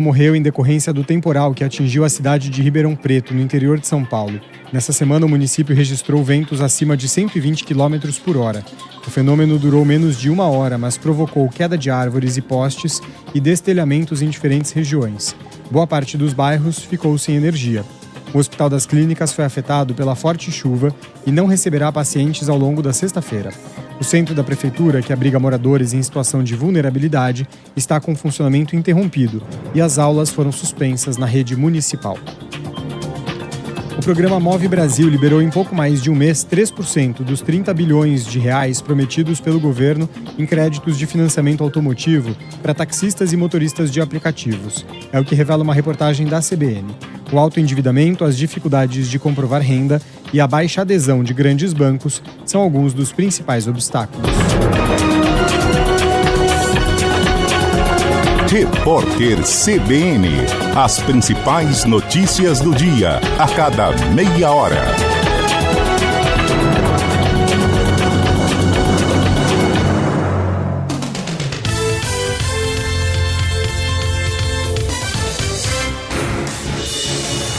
Morreu em decorrência do temporal que atingiu a cidade de Ribeirão Preto, no interior de São Paulo. Nessa semana, o município registrou ventos acima de 120 km por hora. O fenômeno durou menos de 1 hora, mas provocou queda de árvores e postes e destelhamentos em diferentes regiões. Boa parte dos bairros ficou sem energia. O Hospital das Clínicas foi afetado pela forte chuva e não receberá pacientes ao longo da sexta-feira. O centro da prefeitura, que abriga moradores em situação de vulnerabilidade, está com funcionamento interrompido e as aulas foram suspensas na rede municipal. O programa Move Brasil liberou em pouco mais de um mês 3% dos 30 bilhões de reais prometidos pelo governo em créditos de financiamento automotivo para taxistas e motoristas de aplicativos. É o que revela uma reportagem da CBN. O alto endividamento, as dificuldades de comprovar renda e a baixa adesão de grandes bancos são alguns dos principais obstáculos. Repórter CBN. As principais notícias do dia, a cada meia hora.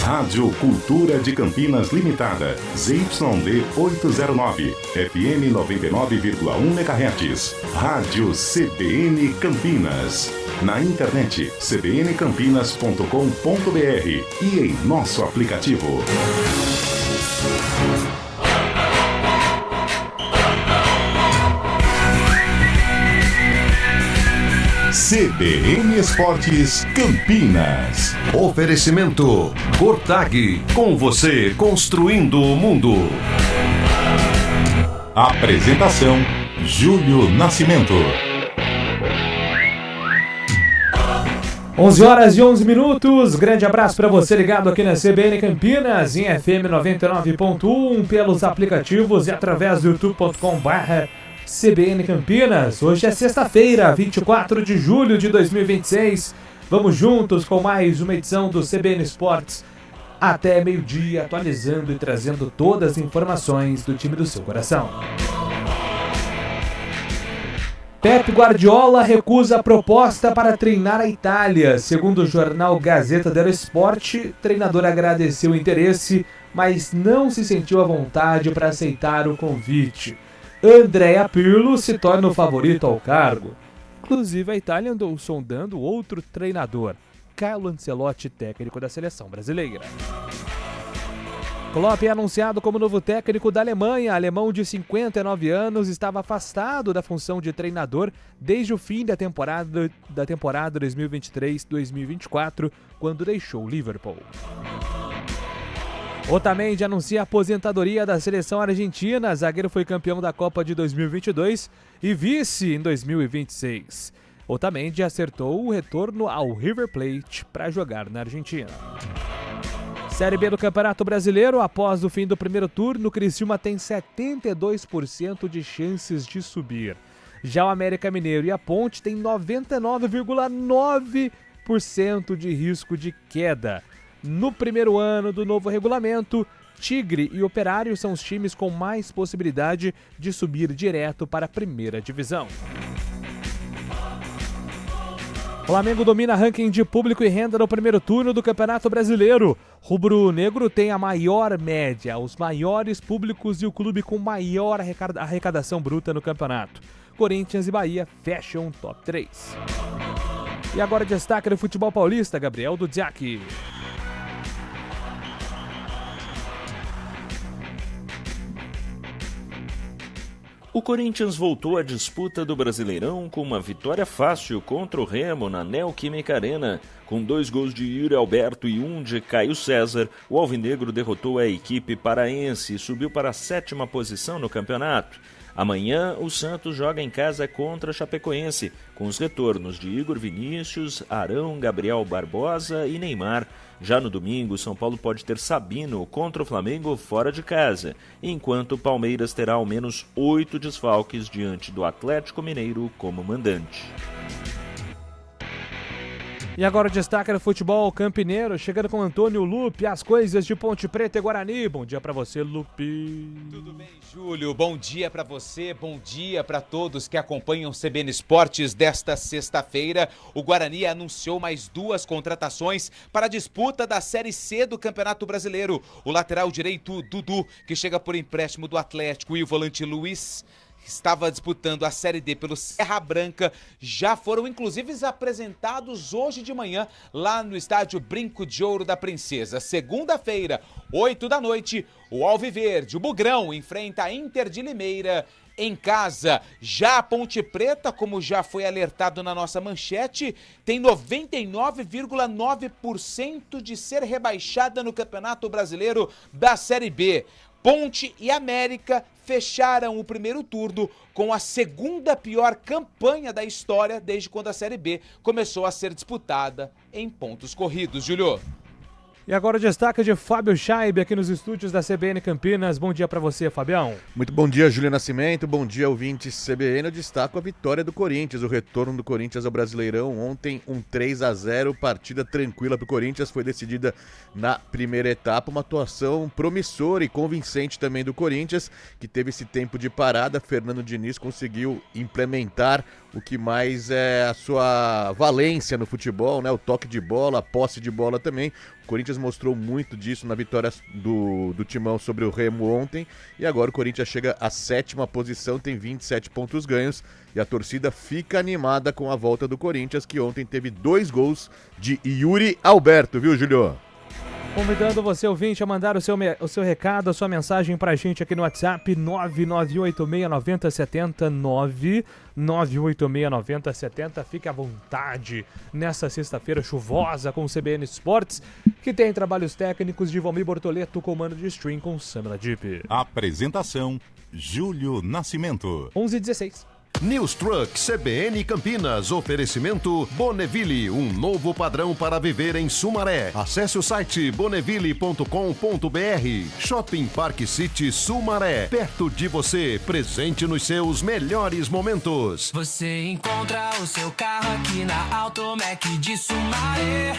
Rádio Cultura de Campinas Limitada, ZYD 809, FM 99,1 MHz. Rádio CBN Campinas. Na internet, cbncampinas.com.br e em nosso aplicativo. CBN Esportes Campinas. Oferecimento Cortag, com você construindo o mundo. Apresentação Júlio Nascimento. 11h11. Grande abraço para você ligado aqui na CBN Campinas, em FM 99.1, pelos aplicativos e através do youtube.com/CBN Campinas. Hoje é sexta-feira, 24 de julho de 2026. Vamos juntos com mais uma edição do CBN Esportes até meio-dia, atualizando e trazendo todas as informações do time do seu coração. Pep Guardiola recusa a proposta para treinar a Itália. Segundo o jornal Gazeta dello Sport, o treinador agradeceu o interesse, mas não se sentiu à vontade para aceitar o convite. Andrea Pirlo se torna o favorito ao cargo. Inclusive, a Itália andou sondando outro treinador, Carlo Ancelotti, técnico da seleção brasileira. Klopp é anunciado como novo técnico da Alemanha. O alemão de 59 anos estava afastado da função de treinador desde o fim da temporada 2023-2024, quando deixou o Liverpool. Otamendi anuncia a aposentadoria da seleção argentina. Zagueiro foi campeão da Copa de 2022 e vice em 2026. Otamendi acertou o retorno ao River Plate para jogar na Argentina. Série B do Campeonato Brasileiro, após o fim do primeiro turno, o Criciúma tem 72% de chances de subir. Já o América Mineiro e a Ponte têm 99,9% de risco de queda. No primeiro ano do novo regulamento, Tigre e Operário são os times com mais possibilidade de subir direto para a primeira divisão. Flamengo domina ranking de público e renda no primeiro turno do Campeonato Brasileiro. Rubro-negro tem a maior média, os maiores públicos e o clube com maior arrecadação bruta no campeonato. Corinthians e Bahia fecham o top 3. E agora destaque do futebol paulista, Gabriel Dudziak. O Corinthians voltou à disputa do Brasileirão com uma vitória fácil contra o Remo na Neoquímica Arena. Com 2 gols de Yuri Alberto e 1 de Caio César, o alvinegro derrotou a equipe paraense e subiu para a 7ª posição no campeonato. Amanhã, o Santos joga em casa contra a Chapecoense, com os retornos de Igor Vinícius, Arão, Gabriel Barbosa e Neymar. Já no domingo, São Paulo pode ter Sabino contra o Flamengo fora de casa, enquanto o Palmeiras terá ao menos 8 desfalques diante do Atlético Mineiro como mandante. E agora o destaque do futebol campineiro, chegando com Antônio Lupe, as coisas de Ponte Preta e Guarani. Bom dia pra você, Lupe. Tudo bem, Júlio? Bom dia pra você, bom dia pra todos que acompanham o CBN Esportes desta sexta-feira. O Guarani anunciou mais 2 contratações para a disputa da Série C do Campeonato Brasileiro. O lateral direito, Dudu, que chega por empréstimo do Atlético, e o volante Luiz, estava disputando a Série D pelo Serra Branca, já foram inclusive apresentados hoje de manhã lá no estádio Brinco de Ouro da Princesa. Segunda-feira, 8 da noite, o Alviverde, o Bugrão, enfrenta a Inter de Limeira em casa. Já a Ponte Preta, como já foi alertado na nossa manchete, tem 99,9% de ser rebaixada no Campeonato Brasileiro da Série B. Ponte e América fecharam o primeiro turno com a segunda pior campanha da história desde quando a Série B começou a ser disputada em pontos corridos. Júlio. E agora o destaque de Fábio Scheibe aqui nos estúdios da CBN Campinas. Bom dia pra você, Fabião. Muito bom dia, Júlio Nascimento. Bom dia, ouvintes CBN. Eu destaco a vitória do Corinthians, o retorno do Corinthians ao Brasileirão. Ontem, um 3-0, partida tranquila pro Corinthians, foi decidida na primeira etapa. Uma atuação promissora e convincente também do Corinthians, que teve esse tempo de parada. Fernando Diniz conseguiu implementar o que mais é a sua valência no futebol, né? O toque de bola, a posse de bola também. O Corinthians mostrou muito disso na vitória do Timão sobre o Remo ontem, e agora o Corinthians chega à 7ª posição, tem 27 pontos ganhos, e a torcida fica animada com a volta do Corinthians, que ontem teve 2 gols de Yuri Alberto, viu, Júlio? Convidando você, ouvinte, a mandar o seu recado, a sua mensagem pra gente aqui no WhatsApp 991869070, 991869070. Fique à vontade nessa sexta-feira chuvosa com o CBN Esportes, que tem trabalhos técnicos de Valmir Bortoleto, comando de stream com Samela Deep. Apresentação, Júlio Nascimento. 11h16. News Truck CBN Campinas, oferecimento Bonneville, um novo padrão para viver em Sumaré. Acesse o site bonneville.com.br. Shopping Park City Sumaré, perto de você, presente nos seus melhores momentos. Você encontra o seu carro aqui na Automec de Sumaré.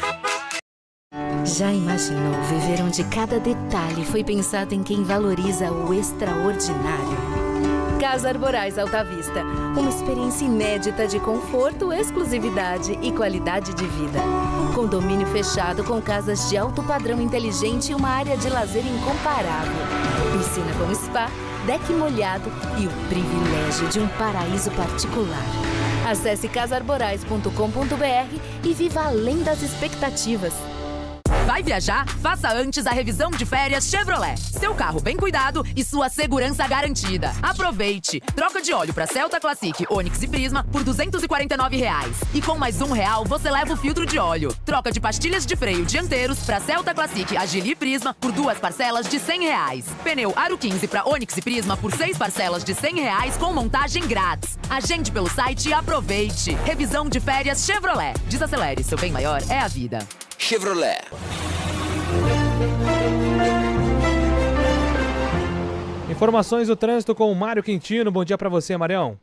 Já imaginou viver onde cada detalhe foi pensado em quem valoriza o extraordinário? Casa Arborais Alta Vista, uma experiência inédita de conforto, exclusividade e qualidade de vida. Condomínio fechado com casas de alto padrão inteligente e uma área de lazer incomparável. Piscina com spa, deck molhado e o privilégio de um paraíso particular. Acesse casaarborais.com.br e viva além das expectativas. Vai viajar? Faça antes a revisão de férias Chevrolet. Seu carro bem cuidado e sua segurança garantida. Aproveite! Troca de óleo para Celta Classic, Onix e Prisma por R$ 249. E com mais R$1 você leva o filtro de óleo. Troca de pastilhas de freio dianteiros para Celta Classic, Agile e Prisma por 2 parcelas de R$ 100. Pneu Aro 15 para Onix e Prisma por 6 parcelas de R$ 100 com montagem grátis. Agende pelo site e aproveite. Revisão de férias Chevrolet. Desacelere, seu bem maior é a vida. Chevrolet. Informações do trânsito com o Mário Quintino. Bom dia pra você, Marião.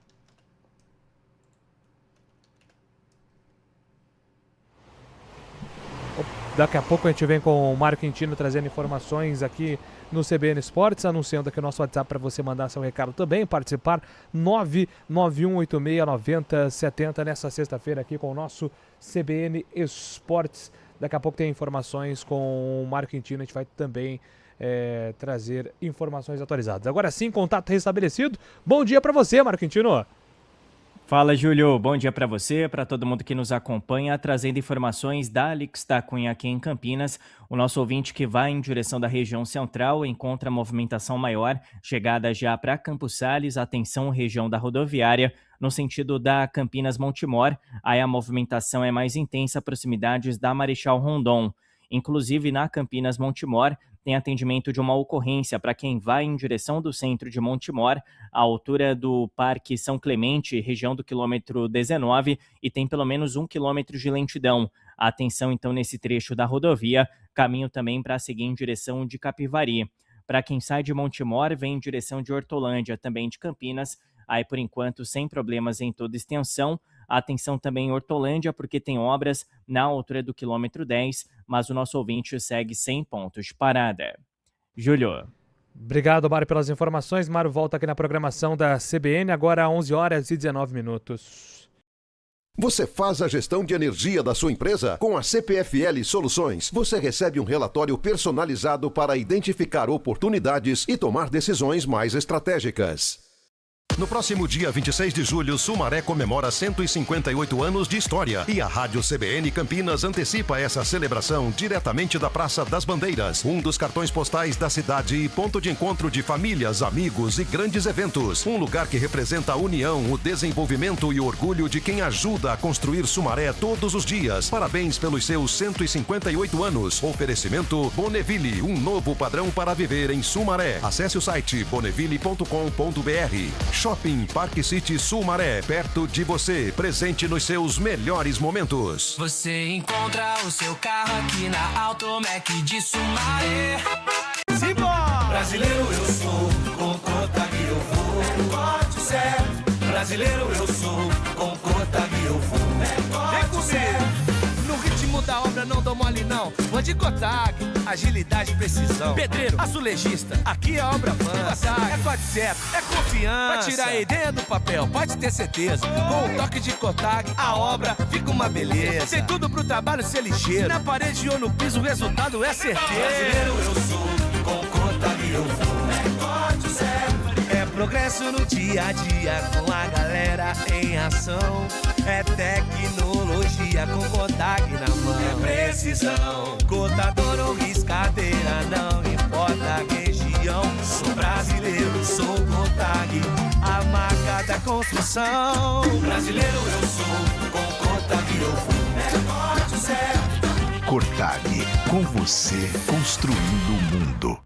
Daqui a pouco a gente vem com o Mário Quintino trazendo informações aqui no CBN Esportes, anunciando aqui o nosso WhatsApp para você mandar seu recado também, participar 991869070 nessa sexta-feira aqui com o nosso CBN Esportes. Daqui a pouco tem informações com o Mário Quintino, a gente vai também trazer informações atualizadas. Agora sim, contato restabelecido. Bom dia para você, Mário Quintino. Fala, Júlio. Bom dia para você, para todo mundo que nos acompanha, trazendo informações da Alix da Cunha aqui em Campinas. O nosso ouvinte que vai em direção da região central encontra movimentação maior, chegada já para Campos Sales, atenção região da rodoviária, no sentido da Campinas Montemor, aí a movimentação é mais intensa, proximidades da Marechal Rondon. Inclusive na Campinas Montemor, tem atendimento de uma ocorrência para quem vai em direção do centro de Montemor, à altura do Parque São Clemente, região do quilômetro 19, e tem pelo menos 1 quilômetro de lentidão. Atenção então nesse trecho da rodovia, caminho também para seguir em direção de Capivari. Para quem sai de Montemor, vem em direção de Hortolândia, também de Campinas, aí por enquanto sem problemas em toda extensão. Atenção também em Hortolândia, porque tem obras na altura do quilômetro 10, mas o nosso ouvinte segue 100 pontos de parada. Júlio. Obrigado, Mário, pelas informações. Mário volta aqui na programação da CBN, agora às 11h19. Você faz a gestão de energia da sua empresa? Com a CPFL Soluções, você recebe um relatório personalizado para identificar oportunidades e tomar decisões mais estratégicas. No próximo dia 26 de julho, Sumaré comemora 158 anos de história e a Rádio CBN Campinas antecipa essa celebração diretamente da Praça das Bandeiras, um dos cartões postais da cidade e ponto de encontro de famílias, amigos e grandes eventos. Um lugar que representa a união, o desenvolvimento e o orgulho de quem ajuda a construir Sumaré todos os dias. Parabéns pelos seus 158 anos. Oferecimento Bonneville, um novo padrão para viver em Sumaré. Acesse o site bonneville.com.br. Shopping Park City Sumaré, perto de você, presente nos seus melhores momentos. Você encontra o seu carro aqui na Automec de Sumaré. Simbora! Brasileiro eu sou, com Cotag eu vou. Corte certo. Brasileiro eu sou, com Cotag eu vou. Corte certo. No ritmo da obra não dou mole não. Vou de Cotag, agilidade e precisão. Pedreiro, azulejista, aqui a obra avança. É corte certo, é confiança. Pra tirar a ideia do papel, pode ter certeza. Com o toque de Cotag, a obra fica uma beleza. Tem tudo pro trabalho ser ligeiro. Na parede ou no piso, o resultado é certeza. Brasileiro eu sou, com Cotag eu vou. É corte certo. É progresso no dia a dia, com a galera em ação. É tecnologia com Cotag na mão. É precisão, cotador ou riscadeira, não importa a região. Sou brasileiro, sou Cotag, a marca da construção. Brasileiro eu sou, com Cotag eu vou. É corte certo. Cotag, com você construindo o mundo.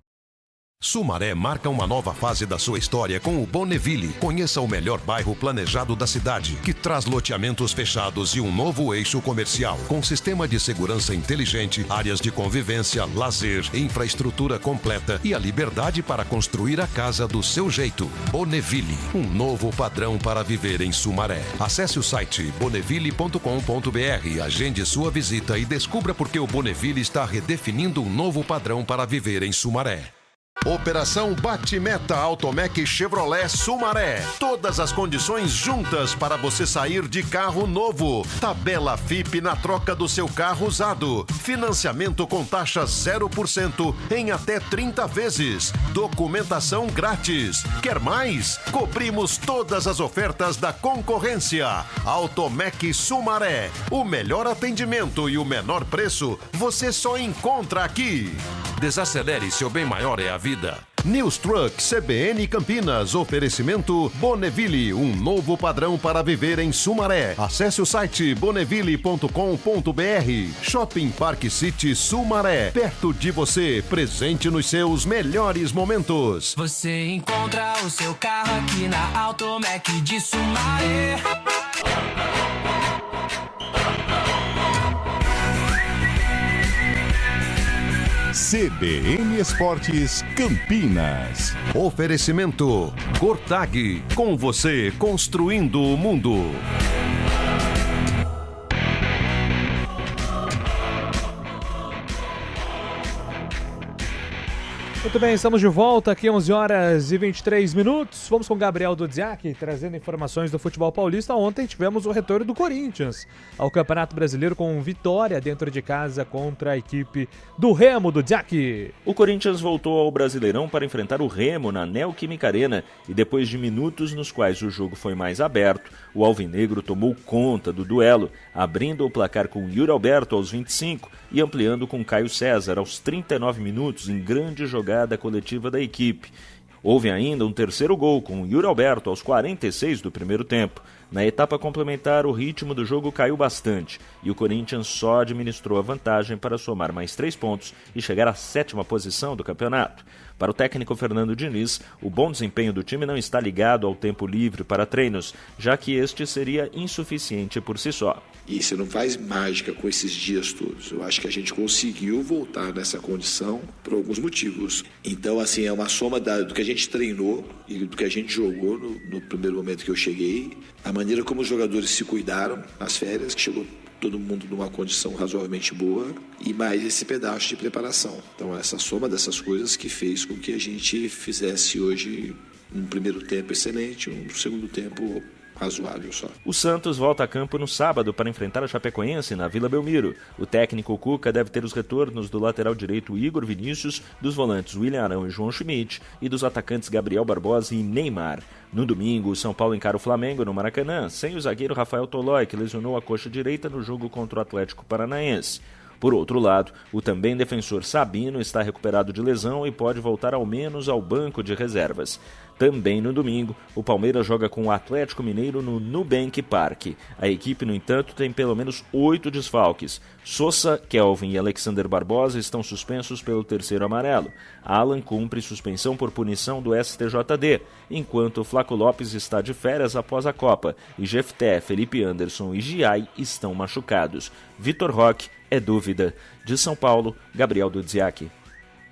Sumaré marca uma nova fase da sua história com o Bonneville. Conheça o melhor bairro planejado da cidade, que traz loteamentos fechados e um novo eixo comercial, com sistema de segurança inteligente, áreas de convivência, lazer, infraestrutura completa e a liberdade para construir a casa do seu jeito. Bonneville, um novo padrão para viver em Sumaré. Acesse o site bonneville.com.br, agende sua visita e descubra por que o Bonneville está redefinindo um novo padrão para viver em Sumaré. Operação Bate-Meta Automec Chevrolet Sumaré. Todas as condições juntas para você sair de carro novo. Tabela FIP na troca do seu carro usado. Financiamento com taxa 0% em até 30 vezes. Documentação grátis. Quer mais? Cobrimos todas as ofertas da concorrência. Automec Sumaré. O melhor atendimento e o menor preço você só encontra aqui. Desacelere, seu bem maior é a vida. News Truck CBN Campinas. Oferecimento Bonneville, um novo padrão para viver em Sumaré. Acesse o site bonneville.com.br. Shopping Park City Sumaré, perto de você, presente nos seus melhores momentos. Você encontra o seu carro aqui na Automec de Sumaré. CBN Esportes Campinas. Oferecimento Cotag, com você construindo o mundo. Muito bem, estamos de volta aqui 11h23. Vamos com o Gabriel Dudziak, trazendo informações do futebol paulista. Ontem tivemos o retorno do Corinthians ao Campeonato Brasileiro com vitória dentro de casa contra a equipe do Remo. Dudziak. O Corinthians voltou ao Brasileirão para enfrentar o Remo na Neoquímica Arena e depois de minutos nos quais o jogo foi mais aberto, o alvinegro tomou conta do duelo, abrindo o placar com Yuri Alberto aos 25 e ampliando com Caio César aos 39 minutos em grande jogada coletiva da equipe. Houve ainda um terceiro gol com Yuri Alberto aos 46 do primeiro tempo. Na etapa complementar, o ritmo do jogo caiu bastante e o Corinthians só administrou a vantagem para somar mais 3 pontos e chegar à 7ª posição do campeonato. Para o técnico Fernando Diniz, o bom desempenho do time não está ligado ao tempo livre para treinos, já que este seria insuficiente por si só. E você não faz mágica com esses dias todos. Eu acho que a gente conseguiu voltar nessa condição por alguns motivos. Então, assim, é uma soma do que a gente treinou e do que a gente jogou no primeiro momento que eu cheguei. Amanhã maneira como os jogadores se cuidaram nas férias, que chegou todo mundo numa condição razoavelmente boa, e mais esse pedaço de preparação. Então essa soma dessas coisas que fez com que a gente fizesse hoje um primeiro tempo excelente, um segundo tempo razoável só. O Santos volta a campo no sábado para enfrentar a Chapecoense na Vila Belmiro. O técnico Cuca deve ter os retornos do lateral direito Igor Vinícius, dos volantes William Arão e João Schmidt e dos atacantes Gabriel Barbosa e Neymar. No domingo, o São Paulo encara o Flamengo no Maracanã, sem o zagueiro Rafael Tolói, que lesionou a coxa direita no jogo contra o Atlético Paranaense. Por outro lado, o também defensor Sabino está recuperado de lesão e pode voltar ao menos ao banco de reservas. Também no domingo, o Palmeiras joga com o Atlético Mineiro no Nubank Park. A equipe, no entanto, tem pelo menos 8 desfalques. Sousa, Kelvin e Alexander Barbosa estão suspensos pelo terceiro amarelo. Alan cumpre suspensão por punição do STJD, enquanto Flaco Lopes está de férias após a Copa e Jefté, Felipe Anderson e Giai estão machucados. Vitor Roque é dúvida. De São Paulo, Gabriel Dudziak.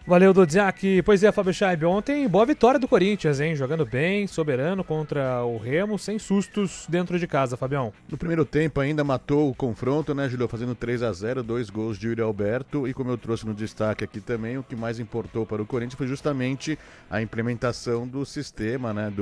Valeu, Dudziak. Pois é, Fábio Scheib, ontem boa vitória do Corinthians, hein? Jogando bem, soberano contra o Remo, sem sustos dentro de casa, Fabião. No primeiro tempo ainda matou o confronto, né, Julio? Fazendo 3-0, 2 gols de Yuri Alberto. E como eu trouxe no destaque aqui também, o que mais importou para o Corinthians foi justamente a implementação do sistema, né,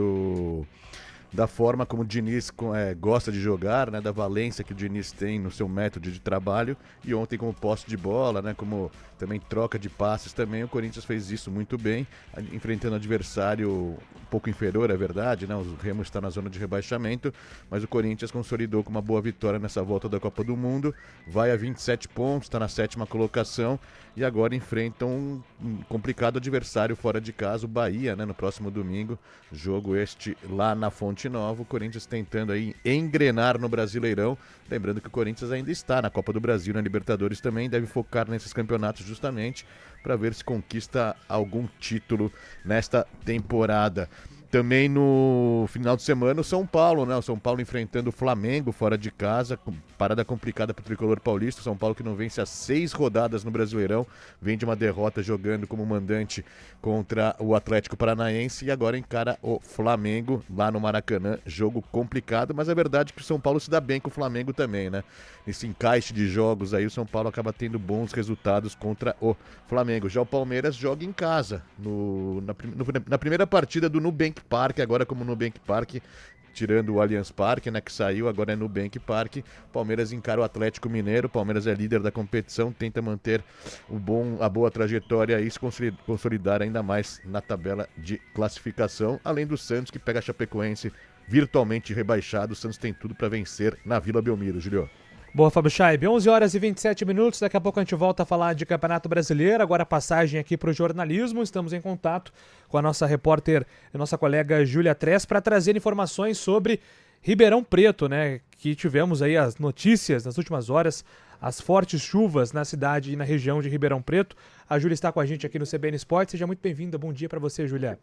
da forma como o Diniz gosta de jogar, né, da valência que o Diniz tem no seu método de trabalho, e ontem como posse de bola, né, como também troca de passes também, o Corinthians fez isso muito bem, enfrentando um adversário um pouco inferior, é verdade, né, o Remo está na zona de rebaixamento, mas o Corinthians consolidou com uma boa vitória nessa volta da Copa do Mundo, vai a 27 pontos, está na 7ª colocação, e agora enfrenta um complicado adversário fora de casa, o Bahia, né, no próximo domingo, jogo este lá na Fonte Nova, o Corinthians tentando aí engrenar no Brasileirão, lembrando que o Corinthians ainda está na Copa do Brasil, na Libertadores também, deve focar nesses campeonatos justamente para ver se conquista algum título nesta temporada. Também no final de semana o São Paulo, né? O São Paulo enfrentando o Flamengo fora de casa, parada complicada para o tricolor paulista. O São Paulo que não vence há 6 rodadas no Brasileirão, vem de uma derrota jogando como mandante contra o Atlético Paranaense e agora encara o Flamengo lá no Maracanã. Jogo complicado, mas é verdade que o São Paulo se dá bem com o Flamengo também, né? Nesse encaixe de jogos aí, o São Paulo acaba tendo bons resultados contra o Flamengo. Já o Palmeiras joga em casa, na primeira partida do Nubank Park, agora como Nubank Park, tirando o Allianz Parque, né, que saiu, agora é Nubank Park. Palmeiras encara o Atlético Mineiro, Palmeiras é líder da competição, tenta manter a boa trajetória e se consolidar ainda mais na tabela de classificação, além do Santos, que pega a Chapecoense virtualmente rebaixado. O Santos tem tudo para vencer na Vila Belmiro, Julio. Boa, Fábio Scheib, 11 horas e 27 minutos, daqui a pouco a gente volta a falar de Campeonato Brasileiro, agora passagem aqui para o jornalismo, estamos em contato com a nossa repórter, a nossa colega Júlia Tress, para trazer informações sobre Ribeirão Preto, né, que tivemos aí as notícias nas últimas horas, as fortes chuvas na cidade e na região de Ribeirão Preto. A Júlia está com a gente aqui no CBN Esporte, seja muito bem-vinda, bom dia para você, Júlia.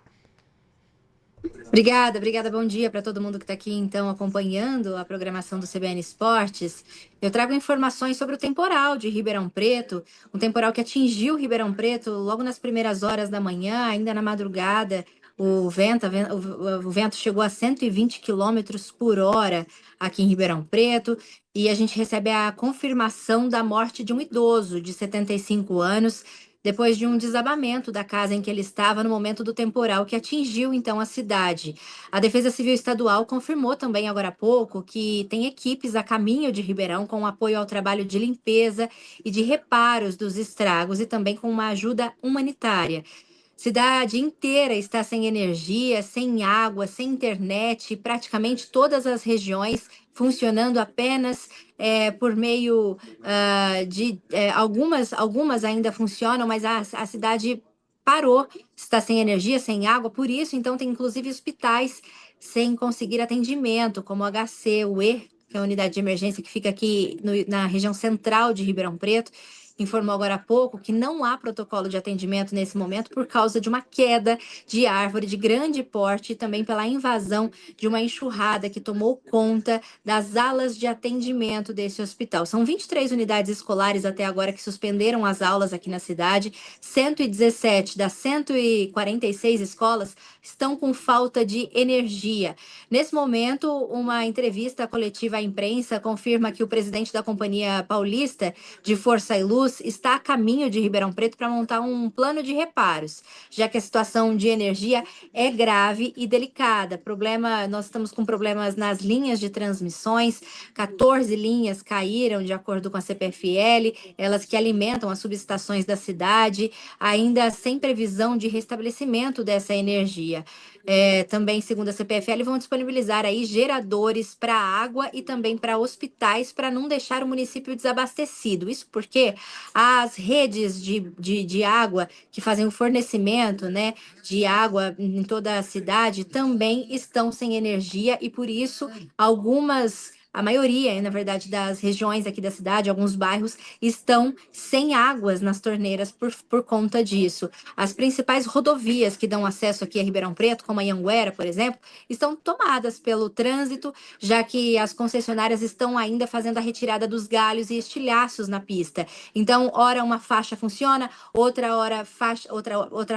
Obrigada, bom dia para todo mundo que está aqui, então, acompanhando a programação do CBN Esportes. Eu trago informações sobre o temporal de Ribeirão Preto, um temporal que atingiu Ribeirão Preto logo nas primeiras horas da manhã, ainda na madrugada. O vento chegou a 120 km por hora aqui em Ribeirão Preto, e a gente recebe a confirmação da morte de um idoso de 75 anos, depois de um desabamento da casa em que ele estava no momento do temporal que atingiu, então, a cidade. A Defesa Civil Estadual confirmou também, agora há pouco, que tem equipes a caminho de Ribeirão com apoio ao trabalho de limpeza e de reparos dos estragos e também com uma ajuda humanitária. Cidade inteira está sem energia, sem água, sem internet, praticamente todas as regiões funcionando apenas por meio de... Algumas ainda funcionam, mas a cidade parou, está sem energia, sem água, por isso, então, tem inclusive hospitais sem conseguir atendimento, como o HC, o E, que é a unidade de emergência que fica aqui na região central de Ribeirão Preto, informou agora há pouco que não há protocolo de atendimento nesse momento por causa de uma queda de árvore de grande porte e também pela invasão de uma enxurrada que tomou conta das alas de atendimento desse hospital. São 23 unidades escolares até agora que suspenderam as aulas aqui na cidade. 117 das 146 escolas estão com falta de energia. Nesse momento, uma entrevista coletiva à imprensa confirma que o presidente da Companhia Paulista de Força e Luz está a caminho de Ribeirão Preto para montar um plano de reparos, já que a situação de energia é grave e delicada. Nós estamos com problemas nas linhas de transmissões, 14 linhas caíram de acordo com a CPFL, elas que alimentam as subestações da cidade, ainda sem previsão de restabelecimento dessa energia. Também, segundo a CPFL, vão disponibilizar aí geradores para água e também para hospitais para não deixar o município desabastecido. Isso porque as redes de água que fazem o fornecimento, né, de água em toda a cidade também estão sem energia e, por isso, a maioria, na verdade, das regiões aqui da cidade, alguns bairros, estão sem águas nas torneiras por conta disso. As principais rodovias que dão acesso aqui a Ribeirão Preto, como a Anhanguera, por exemplo, estão tomadas pelo trânsito, já que as concessionárias estão ainda fazendo a retirada dos galhos e estilhaços na pista. Então, ora uma faixa funciona, outra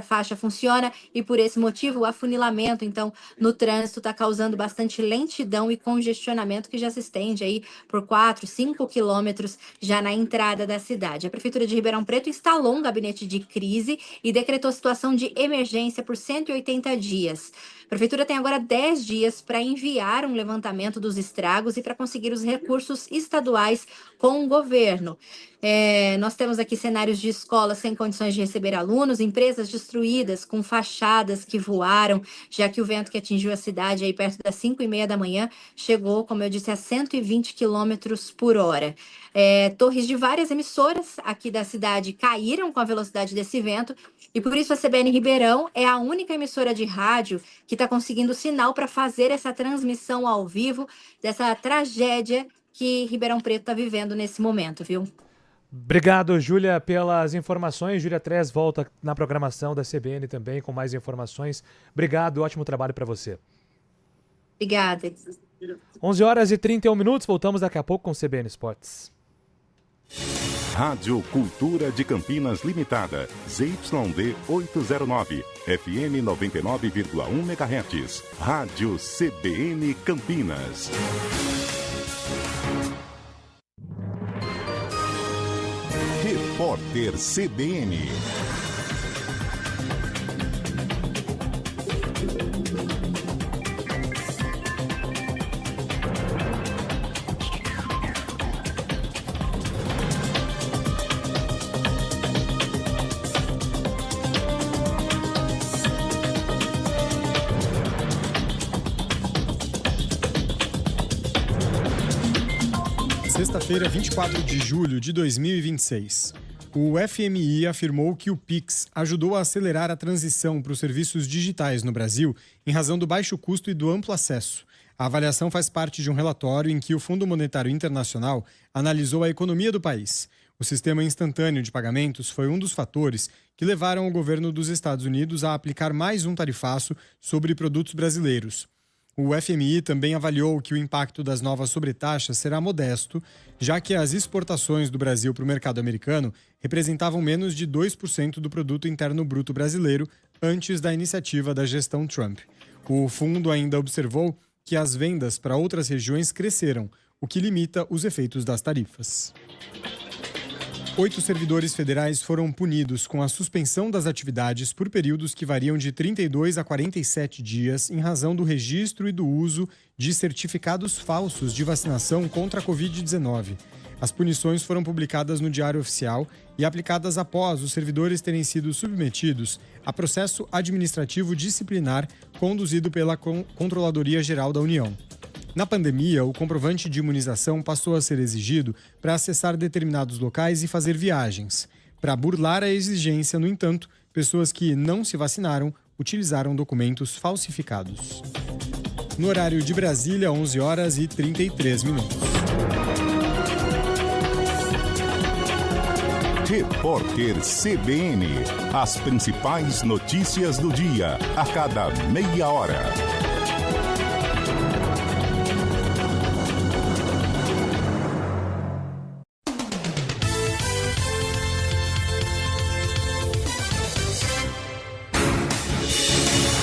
faixa funciona, e por esse motivo o afunilamento, então, no trânsito está causando bastante lentidão e congestionamento que já se estende aí por 4, 5 quilômetros já na entrada da cidade. A Prefeitura de Ribeirão Preto instalou um gabinete de crise e decretou situação de emergência por 180 dias. A Prefeitura tem agora 10 dias para enviar um levantamento dos estragos e para conseguir os recursos estaduais com o governo. Nós temos aqui cenários de escolas sem condições de receber alunos, empresas destruídas com fachadas que voaram, já que o vento que atingiu a cidade aí perto das 5h30 da manhã chegou, como eu disse, a 120 quilômetros por hora. Torres de várias emissoras aqui da cidade caíram com a velocidade desse vento e por isso a CBN Ribeirão é a única emissora de rádio que está conseguindo sinal para fazer essa transmissão ao vivo dessa tragédia que Ribeirão Preto está vivendo nesse momento, viu? Obrigado, Júlia, pelas informações. Júlia Trez volta na programação da CBN também com mais informações. Obrigado, ótimo trabalho para você. Obrigada. 11h31, voltamos daqui a pouco com CBN Esportes. Rádio Cultura de Campinas Limitada, ZYD 809, FM 99,1 MHz. Rádio CBN Campinas. Repórter CBN. Sexta-feira, 24 de julho de 2026. O FMI afirmou que o Pix ajudou a acelerar a transição para os serviços digitais no Brasil em razão do baixo custo e do amplo acesso. A avaliação faz parte de um relatório em que o Fundo Monetário Internacional analisou a economia do país. O sistema instantâneo de pagamentos foi um dos fatores que levaram o governo dos Estados Unidos a aplicar mais um tarifaço sobre produtos brasileiros. O FMI também avaliou que o impacto das novas sobretaxas será modesto, já que as exportações do Brasil para o mercado americano representavam menos de 2% do produto interno bruto brasileiro antes da iniciativa da gestão Trump. O fundo ainda observou que as vendas para outras regiões cresceram, o que limita os efeitos das tarifas. 8 servidores federais foram punidos com a suspensão das atividades por períodos que variam de 32 a 47 dias em razão do registro e do uso de certificados falsos de vacinação contra a Covid-19. As punições foram publicadas no Diário Oficial e aplicadas após os servidores terem sido submetidos a processo administrativo disciplinar conduzido pela Controladoria Geral da União. Na pandemia, o comprovante de imunização passou a ser exigido para acessar determinados locais e fazer viagens. Para burlar a exigência, no entanto, pessoas que não se vacinaram utilizaram documentos falsificados. No horário de Brasília, 11h33. Repórter CBN. As principais notícias do dia, a cada meia hora.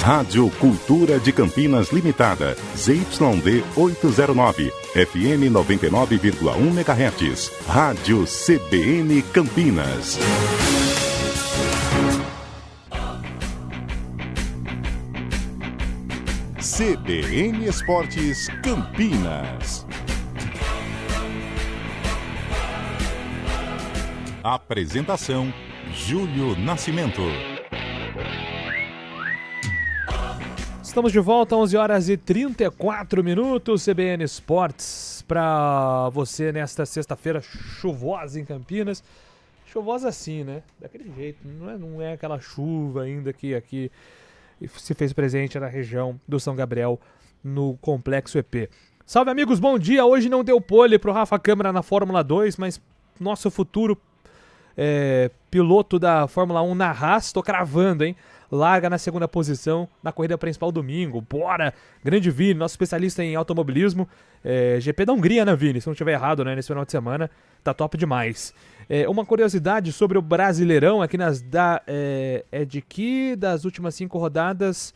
Rádio Cultura de Campinas Limitada, ZYD 809, FM 99,1 MHz. Rádio CBN Campinas. CBN Esportes Campinas. Apresentação: Júlio Nascimento. Estamos de volta, 11 horas e 34 minutos, CBN Esportes, para você nesta sexta-feira chuvosa em Campinas. Chuvosa assim, né? Daquele jeito, não é aquela chuva ainda que aqui se fez presente na região do São Gabriel, no Complexo EP. Salve, amigos, bom dia! Hoje não deu pole pro Rafa Câmara na Fórmula 2, mas nosso futuro piloto da Fórmula 1 na Haas, tô cravando, hein? Larga na segunda posição na corrida principal domingo. Bora! Grande Vini, nosso especialista em automobilismo. GP da Hungria, né, Vini? Se não estiver errado, né? Nesse final de semana. Tá top demais. Uma curiosidade sobre o Brasileirão aqui de que das últimas 5 rodadas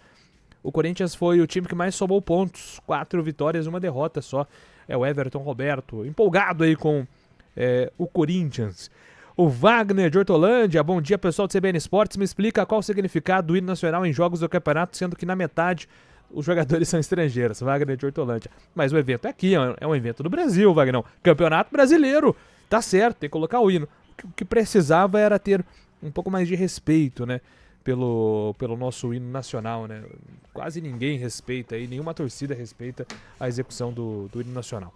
o Corinthians foi o time que mais somou pontos. 4 vitórias, 1 derrota só. É o Everton Roberto, empolgado aí com o Corinthians. O Wagner de Hortolândia, bom dia pessoal do CBN Esportes, me explica qual o significado do hino nacional em jogos do campeonato, sendo que na metade os jogadores são estrangeiros. Wagner de Hortolândia. Mas o evento é aqui, é um evento do Brasil, Wagner. Campeonato brasileiro, tá certo, tem que colocar o hino. O que precisava era ter um pouco mais de respeito, né, pelo nosso hino nacional, né. Quase ninguém respeita aí, nenhuma torcida respeita a execução do hino nacional.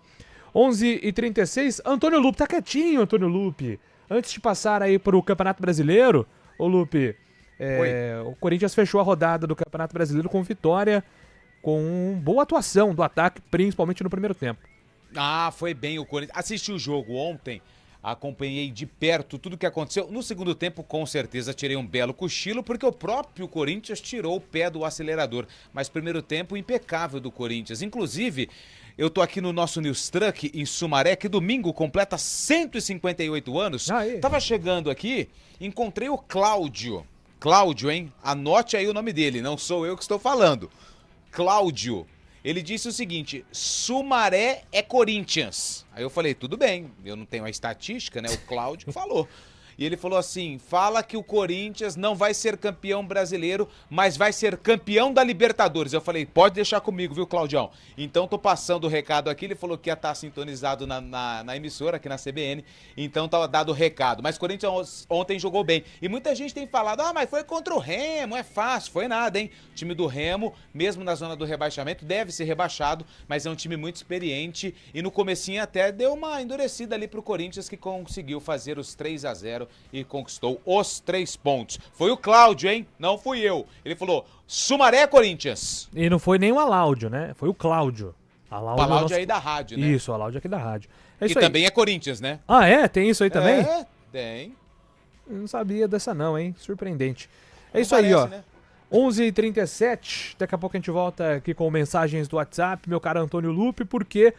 11h36, Antônio Lupe, tá quietinho, Antônio Lupe. Antes de passar aí pro Campeonato Brasileiro, ô Lupe, o Corinthians fechou a rodada do Campeonato Brasileiro com vitória, com boa atuação do ataque, principalmente no primeiro tempo. Ah, foi bem o Corinthians. Assisti o jogo ontem, acompanhei de perto tudo o que aconteceu. No segundo tempo, com certeza, tirei um belo cochilo, porque o próprio Corinthians tirou o pé do acelerador. Mas primeiro tempo impecável do Corinthians. Inclusive, eu tô aqui no nosso News Truck em Sumaré, que domingo completa 158 anos. Tava chegando aqui, encontrei o Cláudio. Cláudio, hein? Anote aí o nome dele, não sou eu que estou falando. Cláudio. Ele disse o seguinte: Sumaré é Corinthians. Aí eu falei, tudo bem, eu não tenho a estatística, né? O Cláudio falou. E ele falou assim, fala que o Corinthians não vai ser campeão brasileiro, mas vai ser campeão da Libertadores. Eu falei, pode deixar comigo, viu, Claudião? Então tô passando o recado aqui, ele falou que ia estar sintonizado na emissora, aqui na CBN, então tá dado o recado. Mas o Corinthians ontem jogou bem. E muita gente tem falado, mas foi contra o Remo, é fácil. Foi nada, hein? O time do Remo, mesmo na zona do rebaixamento, deve ser rebaixado, mas é um time muito experiente. E no comecinho até deu uma endurecida ali pro Corinthians, que conseguiu fazer os 3-0 e conquistou os 3 pontos. Foi o Cláudio, hein? Não fui eu. Ele falou, Sumaré, Corinthians. E não foi nem o Aláudio, né? Foi o Cláudio. Aláudio nosso... aí da rádio, né? Isso, o Aláudio aqui da rádio. É isso e aí. Também é Corinthians, né? Ah, é? Tem isso aí também? É, tem. Eu não sabia dessa não, hein? Surpreendente. É isso aí, ó. Né? 11h37, daqui a pouco a gente volta aqui com mensagens do WhatsApp, meu caro Antônio Lupe, porque...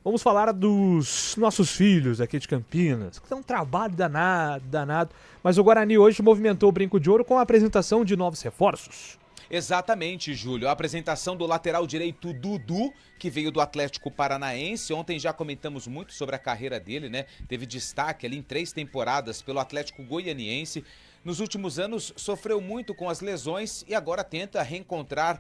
Vamos falar dos nossos filhos aqui de Campinas, que é um trabalho danado. Mas o Guarani hoje movimentou o Brinco de Ouro com a apresentação de novos reforços. Exatamente, Júlio. A apresentação do lateral direito Dudu, que veio do Atlético Paranaense. Ontem já comentamos muito sobre a carreira dele, né? Teve destaque ali em 3 temporadas pelo Atlético Goianiense. Nos últimos anos sofreu muito com as lesões e agora tenta reencontrar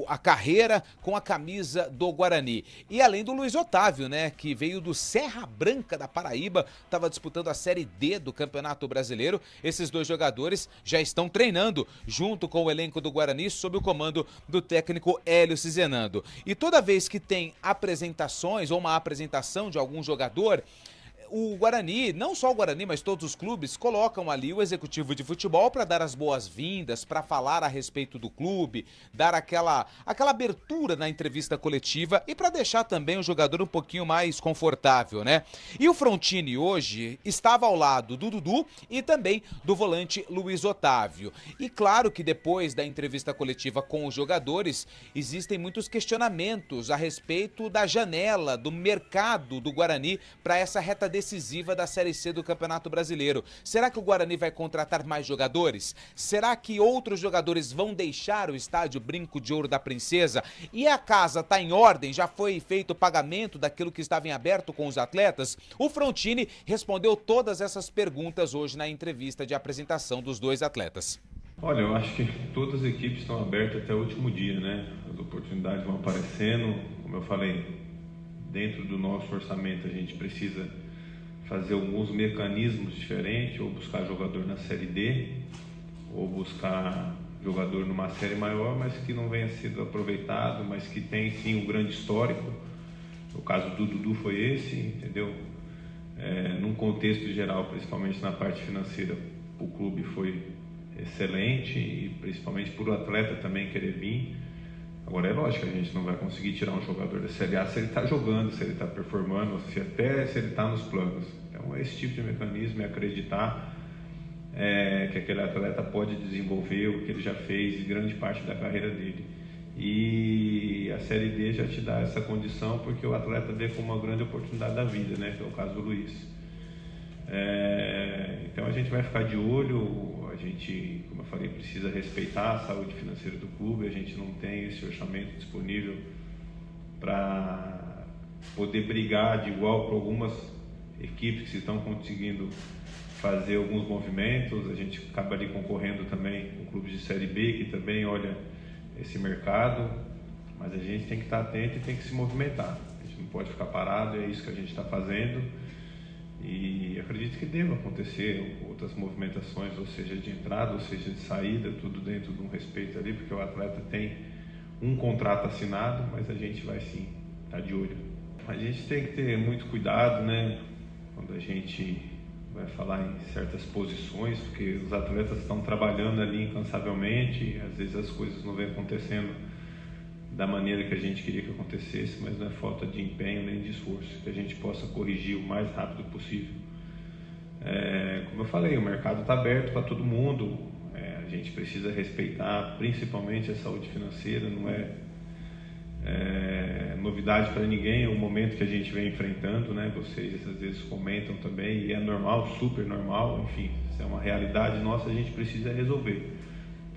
a carreira com a camisa do Guarani. E além do Luiz Otávio, né, que veio do Serra Branca da Paraíba, estava disputando a Série D do Campeonato Brasileiro. Esses 2 jogadores já estão treinando junto com o elenco do Guarani sob o comando do técnico Hélio Cizenando. E toda vez que tem apresentações ou uma apresentação de algum jogador, o Guarani, não só o Guarani, mas todos os clubes, colocam ali o executivo de futebol para dar as boas-vindas, para falar a respeito do clube, dar aquela abertura na entrevista coletiva e para deixar também o jogador um pouquinho mais confortável, né? E o Frontini hoje estava ao lado do Dudu e também do volante Luiz Otávio. E claro que depois da entrevista coletiva com os jogadores, existem muitos questionamentos a respeito da janela, do mercado do Guarani para essa reta decisiva da Série C do Campeonato Brasileiro. Será que o Guarani vai contratar mais jogadores? Será que outros jogadores vão deixar o estádio Brinco de Ouro da Princesa? E a casa está em ordem? Já foi feito o pagamento daquilo que estava em aberto com os atletas? O Frontini respondeu todas essas perguntas hoje na entrevista de apresentação dos dois atletas. Olha, eu acho que todas as equipes estão abertas até o último dia, né? As oportunidades vão aparecendo, como eu falei, dentro do nosso orçamento a gente precisa fazer alguns mecanismos diferentes, ou buscar jogador na Série D, ou buscar jogador numa série maior, mas que não venha sido aproveitado, mas que tem sim um grande histórico. O caso do Dudu foi esse, entendeu? Num contexto geral, principalmente na parte financeira, o clube foi excelente e principalmente por o atleta também querer vir. Agora é lógico que a gente não vai conseguir tirar um jogador da Série A se ele está jogando, se ele está performando, se ele está nos planos. Então esse tipo de mecanismo é acreditar que aquele atleta pode desenvolver o que ele já fez em grande parte da carreira dele. E a Série D já te dá essa condição porque o atleta vê como uma grande oportunidade da vida, né? Que é o caso do Luiz. Então a gente vai ficar de olho, a gente, como eu falei, precisa respeitar a saúde financeira do clube, a gente não tem esse orçamento disponível para poder brigar de igual para algumas equipes que estão conseguindo fazer alguns movimentos. A gente acaba ali concorrendo também com clubes de Série B que também olha esse mercado, mas a gente tem que estar atento e tem que se movimentar, a gente não pode ficar parado, é isso que a gente está fazendo. E acredito que deva acontecer outras movimentações, ou seja, de entrada, ou seja, de saída, tudo dentro de um respeito ali, porque o atleta tem um contrato assinado, mas a gente vai sim estar de olho. A gente tem que ter muito cuidado, né, quando a gente vai falar em certas posições, porque os atletas estão trabalhando ali incansavelmente, e às vezes as coisas não vêm acontecendo da maneira que a gente queria que acontecesse, mas não é falta de empenho nem de esforço, que a gente possa corrigir o mais rápido possível. Como eu falei, o mercado está aberto para todo mundo, a gente precisa respeitar principalmente a saúde financeira, não é novidade para ninguém, é o momento que a gente vem enfrentando, né? Vocês às vezes comentam também, e é normal, super normal, enfim, se é uma realidade nossa, a gente precisa resolver.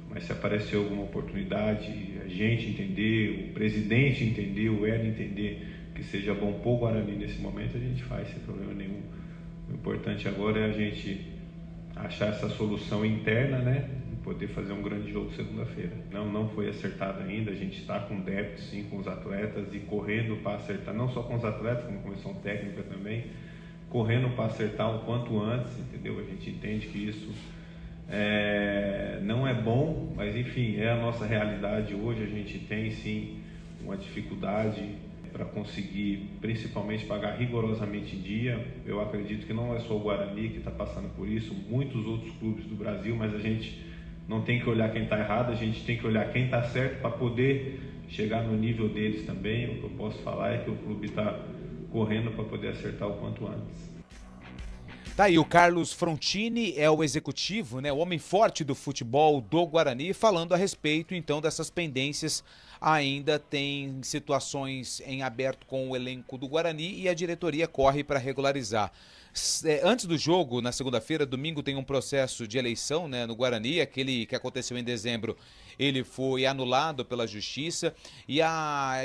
Mas se aparecer alguma oportunidade, a gente entender, o presidente entender, o Hélio entender que seja bom para o Guarani nesse momento, a gente faz sem problema nenhum. O importante agora é a gente achar essa solução interna, né? E poder fazer um grande jogo segunda-feira. Não foi acertado ainda, a gente está com débito sim com os atletas e correndo para acertar, não só com os atletas, como comissão técnica também, correndo para acertar o quanto antes, entendeu? A gente entende que isso não é bom, mas enfim, é a nossa realidade hoje. A gente tem sim uma dificuldade para conseguir principalmente pagar rigorosamente em dia. Eu acredito que não é só o Guarani que está passando por isso, muitos outros clubes do Brasil, mas a gente não tem que olhar quem está errado, a gente tem que olhar quem está certo para poder chegar no nível deles também. O que eu posso falar é que o clube está correndo para poder acertar o quanto antes. Tá aí, o Carlos Frontini é o executivo, né, o homem forte do futebol do Guarani, falando a respeito então dessas pendências. Ainda tem situações em aberto com o elenco do Guarani e a diretoria corre para regularizar. Antes do jogo, na segunda-feira, domingo, tem um processo de eleição, né, no Guarani, aquele que aconteceu em dezembro, ele foi anulado pela justiça e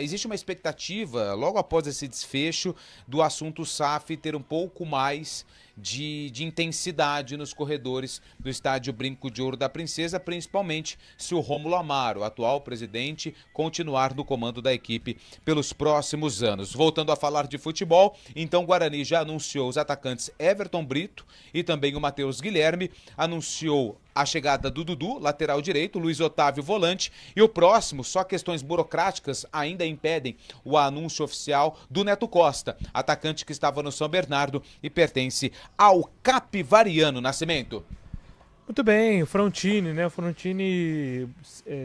existe uma expectativa, logo após esse desfecho, do assunto SAF ter um pouco mais de intensidade nos corredores do estádio Brinco de Ouro da Princesa, principalmente se o Rômulo Amaro, atual presidente, continuar no comando da equipe pelos próximos anos. Voltando a falar de futebol, então o Guarani já anunciou os atacantes Everton Brito e também o Matheus Guilherme, anunciou a chegada do Dudu, lateral direito, Luiz Otávio, volante, e o próximo, só questões burocráticas ainda impedem o anúncio oficial do Neto Costa, atacante que estava no São Bernardo e pertence ao Capivariano. Nascimento. Muito bem, o Frontini, né? O Frontini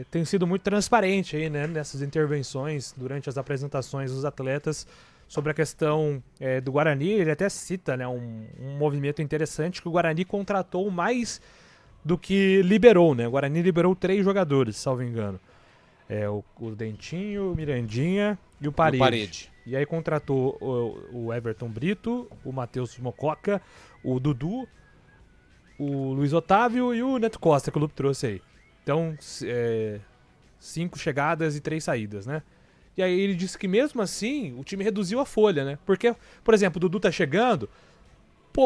tem sido muito transparente aí, né? Nessas intervenções durante as apresentações dos atletas sobre a questão do Guarani. Ele até cita, né, um movimento interessante que o Guarani contratou mais do que liberou, né? O Guarani liberou 3 jogadores, salvo engano. O Dentinho, o Mirandinha e o Parede. E aí contratou o Everton Brito, o Matheus Mococa, o Dudu, o Luiz Otávio e o Neto Costa, que o Lupe trouxe aí. Então, 5 chegadas e 3 saídas, né? E aí ele disse que mesmo assim, o time reduziu a folha, né? Porque, por exemplo, o Dudu tá chegando,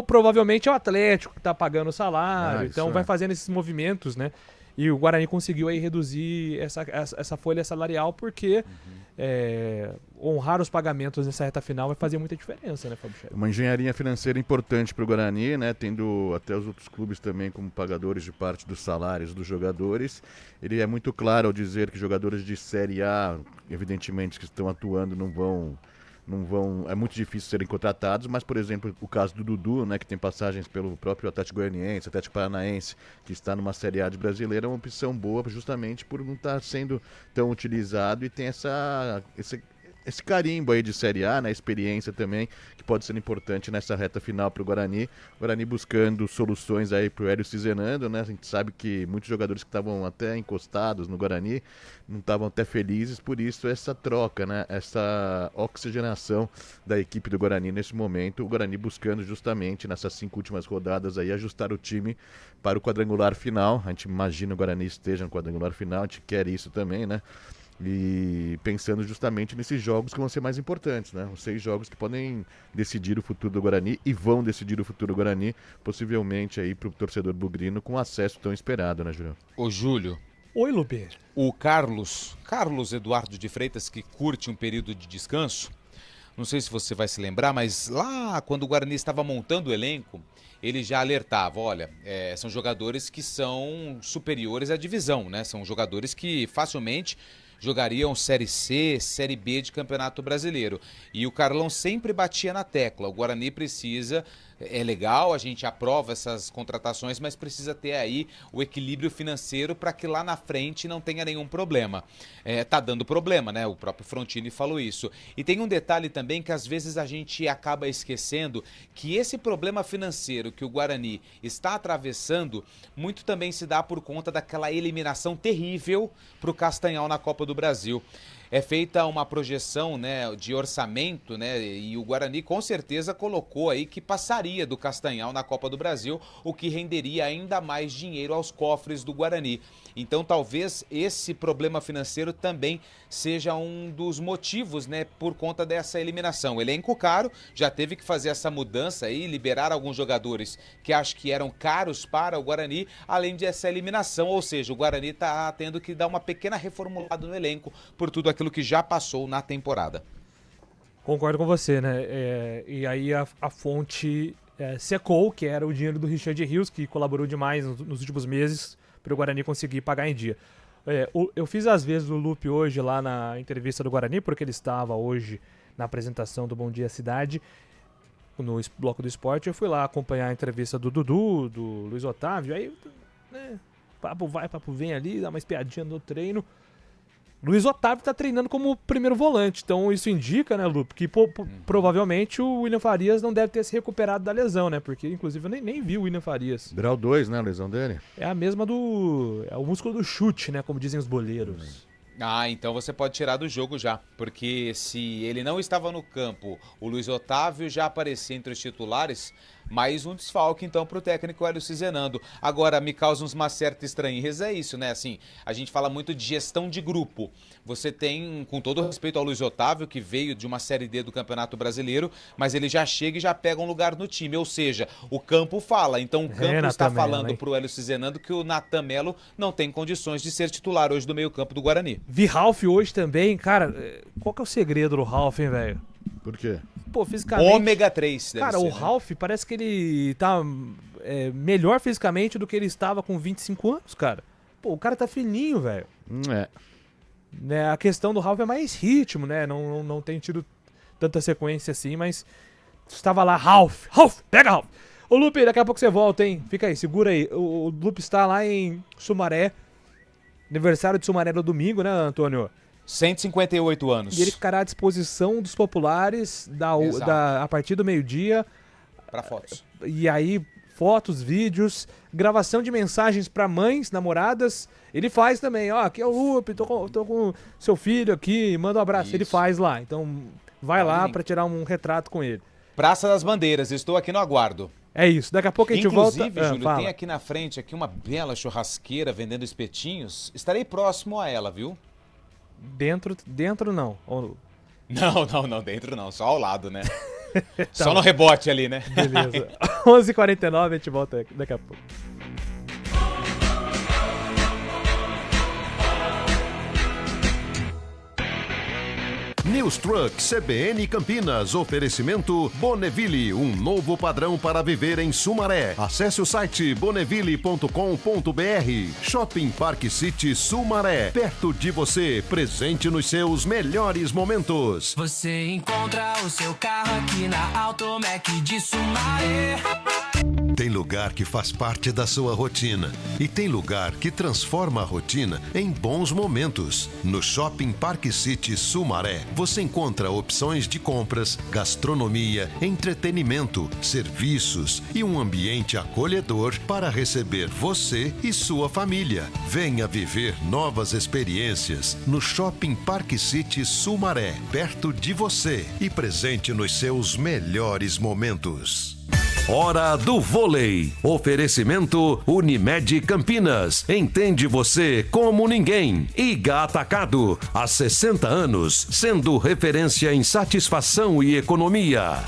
provavelmente é o Atlético que tá pagando o salário, então vai fazendo esses movimentos, né? E o Guarani conseguiu aí reduzir essa folha salarial porque honrar os pagamentos nessa reta final vai fazer muita diferença, né, Fábio Chefe? Uma engenharia financeira importante para o Guarani, né? Tendo até os outros clubes também como pagadores de parte dos salários dos jogadores. Ele é muito claro ao dizer que jogadores de Série A, evidentemente, que estão atuando não vão, é muito difícil serem contratados, mas, por exemplo, o caso do Dudu, né, que tem passagens pelo próprio Atlético Goianiense, Atlético Paranaense, que está numa Série A de brasileira, é uma opção boa justamente por não estar sendo tão utilizado e tem esse carimbo aí de Série A, né, experiência também, que pode ser importante nessa reta final para o Guarani. O Guarani buscando soluções aí para o Hélio Cizenando, né? A gente sabe que muitos jogadores que estavam até encostados no Guarani não estavam até felizes, por isso essa troca, né? Essa oxigenação da equipe do Guarani nesse momento. O Guarani buscando justamente nessas 5 últimas rodadas aí ajustar o time para o quadrangular final. A gente imagina o Guarani esteja no quadrangular final, a gente quer isso também, né? E pensando justamente nesses jogos que vão ser mais importantes, né? Os 6 jogos que podem decidir o futuro do Guarani e vão decidir o futuro do Guarani, possivelmente aí para o torcedor bugrino com acesso tão esperado, né, Júlio? Ô, Júlio. Oi, Lupe. O Carlos Eduardo de Freitas, que curte um período de descanso, não sei se você vai se lembrar, mas lá quando o Guarani estava montando o elenco, ele já alertava, olha, são jogadores que são superiores à divisão, né? São jogadores que facilmente jogariam Série C, Série B de Campeonato Brasileiro. E o Carlão sempre batia na tecla. O Guarani precisa, é legal, a gente aprova essas contratações, mas precisa ter aí o equilíbrio financeiro para que lá na frente não tenha nenhum problema. Tá dando problema, né? O próprio Frontini falou isso. E tem um detalhe também que às vezes a gente acaba esquecendo, que esse problema financeiro que o Guarani está atravessando, muito também se dá por conta daquela eliminação terrível para o Castanhal na Copa do Brasil. É feita uma projeção, né, de orçamento, né, e o Guarani com certeza colocou aí que passaria do Castanhal na Copa do Brasil, o que renderia ainda mais dinheiro aos cofres do Guarani. Então talvez esse problema financeiro também seja um dos motivos, né, por conta dessa eliminação. Elenco caro, já teve que fazer essa mudança aí, liberar alguns jogadores que acho que eram caros para o Guarani, além dessa eliminação, ou seja, o Guarani está tendo que dar uma pequena reformulada no elenco por tudo aquilo que já passou na temporada. Concordo com você, né? E aí a fonte secou, que era o dinheiro do Richard Rios, que colaborou demais nos últimos meses para o Guarani conseguir pagar em dia. Eu fiz às vezes o Lupe hoje lá na entrevista do Guarani, porque ele estava hoje na apresentação do Bom Dia Cidade, no Bloco do Esporte. Eu fui lá acompanhar a entrevista do Dudu, do Luiz Otávio, aí, né, papo vai, papo vem ali, dá uma espiadinha no treino. Luiz Otávio está treinando como primeiro volante, então isso indica, né, Lupe, que provavelmente o William Farias não deve ter se recuperado da lesão, né, porque inclusive eu nem vi o William Farias. Grau 2, né, a lesão dele? É a mesma é o músculo do chute, né, como dizem os boleiros. Então você pode tirar do jogo já, porque se ele não estava no campo, o Luiz Otávio já aparecia entre os titulares, mais um desfalque então para o técnico Hélio Cizenando. Agora, me causa uma certa estranheza isso, né? Assim, a gente fala muito de gestão de grupo. Você tem, com todo respeito ao Luiz Otávio, que veio de uma Série D do Campeonato Brasileiro, mas ele já chega e já pega um lugar no time, ou seja, o campo fala. Então o campo está falando para o Hélio Cizenando que o Natan Melo não tem condições de ser titular hoje do meio-campo do Guarani. Vi Ralf hoje também, cara, qual que é o segredo do Ralf, hein, velho? Por quê? Pô, fisicamente... Ômega 3, cara, ser, o Ralf parece que ele tá melhor fisicamente do que ele estava com 25 anos, cara. Pô, o cara tá fininho, velho. Né, a questão do Ralf é mais ritmo, né? Não tem tido tanta sequência assim, mas estava lá, Ralf, pega Ralf. Ô Lupe, daqui a pouco você volta, hein? Fica aí, segura aí. O Lupe está lá em Sumaré. Aniversário de Sumaré no domingo, né, Antônio? 158 anos. E ele ficará à disposição dos populares a partir do meio-dia. Para fotos. E aí, fotos, vídeos, gravação de mensagens para mães, namoradas. Ele faz também, ó, aqui é o Lupe, tô com seu filho aqui, manda um abraço. Isso. Ele faz lá, então vai lá para tirar um retrato com ele. Praça das Bandeiras, estou aqui no aguardo. É isso, daqui a pouco a gente volta. Inclusive, Júlio, tem aqui na frente uma bela churrasqueira vendendo espetinhos. Estarei próximo a ela, viu? Dentro não. Não, dentro não, só ao lado, né? Tá. Só no rebote ali, né? Beleza. 11h49, a gente volta daqui a pouco. News Truck CBN Campinas, oferecimento Bonneville, um novo padrão para viver em Sumaré. Acesse o site bonneville.com.br. Shopping Park City Sumaré, perto de você, presente nos seus melhores momentos. Você encontra o seu carro aqui na Automec de Sumaré. Tem lugar que faz parte da sua rotina e tem lugar que transforma a rotina em bons momentos. No Shopping Park City Sumaré, você encontra opções de compras, gastronomia, entretenimento, serviços e um ambiente acolhedor para receber você e sua família. Venha viver novas experiências no Shopping Park City Sumaré, perto de você e presente nos seus melhores momentos. Hora do Vôlei. Oferecimento Unimed Campinas. Entende você como ninguém. Iga Atacado. Há 60 anos, sendo referência em satisfação e economia.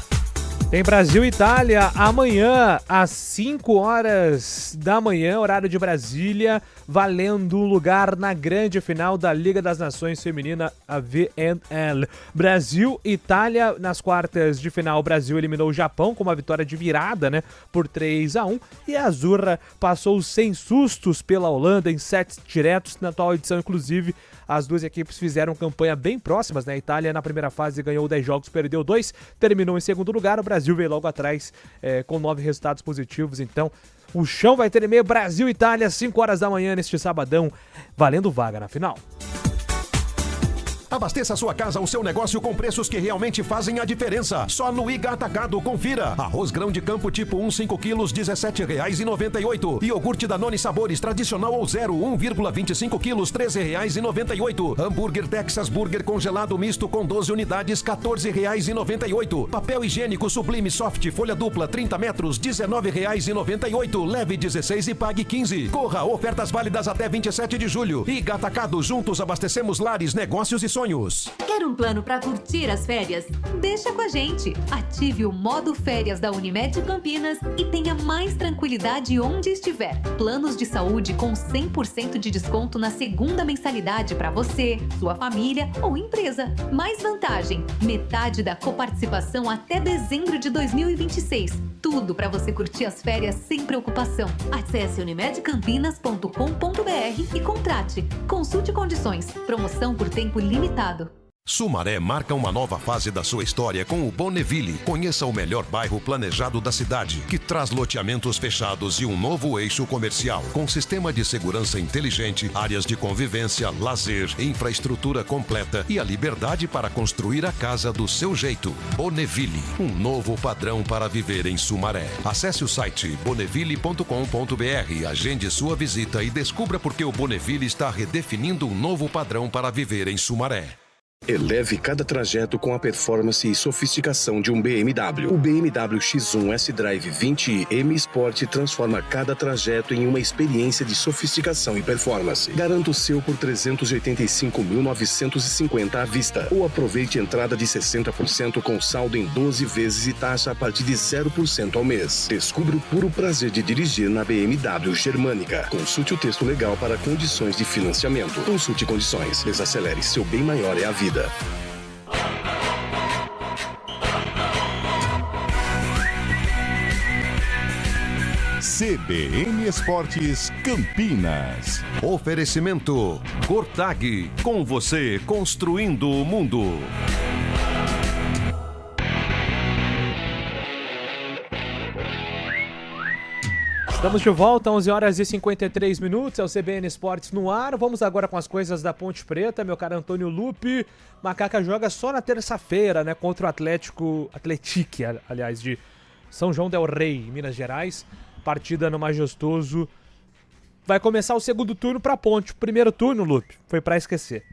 Tem Brasil e Itália amanhã às 5 horas da manhã, horário de Brasília, valendo um lugar na grande final da Liga das Nações Feminina, a VNL. Brasil e Itália nas quartas de final. O Brasil eliminou o Japão com uma vitória de virada, né, por 3-1. E a Azurra passou sem sustos pela Holanda em sets diretos. Na atual edição, inclusive, as duas equipes fizeram campanha bem próximas, né? A Itália na primeira fase ganhou 10 jogos, perdeu 2, terminou em segundo lugar. O Brasil veio logo atrás com 9 resultados positivos. Então, o chão vai ter meio Brasil e Itália, 5 horas da manhã neste sabadão, valendo vaga na final. Abasteça sua casa ou seu negócio com preços que realmente fazem a diferença. Só no Iga Atacado, confira. Arroz grão de campo tipo 1, 5 quilos, R$17,98. Iogurte Danone Sabores tradicional ou 0, 1,25 quilos, R$13,98. Hambúrguer Texas Burger congelado misto com 12 unidades, R$14,98. Papel higiênico Sublime Soft folha dupla 30 metros, R$19,98. Leve 16 e pague 15. Corra, ofertas válidas até 27 de julho. Iga Atacado, juntos abastecemos lares, negócios e sonhos. Quer um plano para curtir as férias? Deixa com a gente. Ative o modo férias da Unimed Campinas e tenha mais tranquilidade onde estiver. Planos de saúde com 100% de desconto na segunda mensalidade para você, sua família ou empresa. Mais vantagem, metade da coparticipação até dezembro de 2026. Tudo para você curtir as férias sem preocupação. Acesse unimedcampinas.com.br e contrate. Consulte condições. Promoção por tempo limitado. Sumaré marca uma nova fase da sua história com o Bonneville. Conheça o melhor bairro planejado da cidade, que traz loteamentos fechados e um novo eixo comercial, com sistema de segurança inteligente, áreas de convivência, lazer, infraestrutura completa e a liberdade para construir a casa do seu jeito. Bonneville, um novo padrão para viver em Sumaré. Acesse o site bonneville.com.br, agende sua visita e descubra por que o Bonneville está redefinindo um novo padrão para viver em Sumaré. Eleve cada trajeto com a performance e sofisticação de um BMW. O BMW X1 S-Drive 20i M Sport transforma cada trajeto em uma experiência de sofisticação e performance. Garanta o seu por R$ 385.950 à vista. Ou aproveite entrada de 60% com saldo em 12 vezes e taxa a partir de 0% ao mês. Descubra o puro prazer de dirigir na BMW Germânica. Consulte o texto legal para condições de financiamento. Consulte condições. Desacelere. Seu bem maior é a vida. CBN Esportes Campinas. Oferecimento Cortag, com você construindo o mundo. Estamos de volta, 11 horas e 53 minutos, é o CBN Esportes no ar. Vamos agora com as coisas da Ponte Preta, meu caro Antônio Lupi. Macaca joga só na terça-feira, né, contra o Atlético, aliás, de São João del Rei, Minas Gerais. Partida no Majestoso. Vai começar o segundo turno pra Ponte. O primeiro turno, Lupi, foi pra esquecer.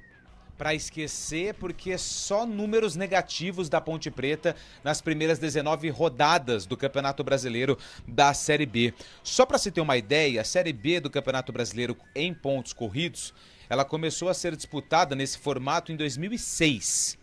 Para esquecer, porque só números negativos da Ponte Preta nas primeiras 19 rodadas do Campeonato Brasileiro da Série B. Só para se ter uma ideia, a Série B do Campeonato Brasileiro em pontos corridos, ela começou a ser disputada nesse formato em 2006.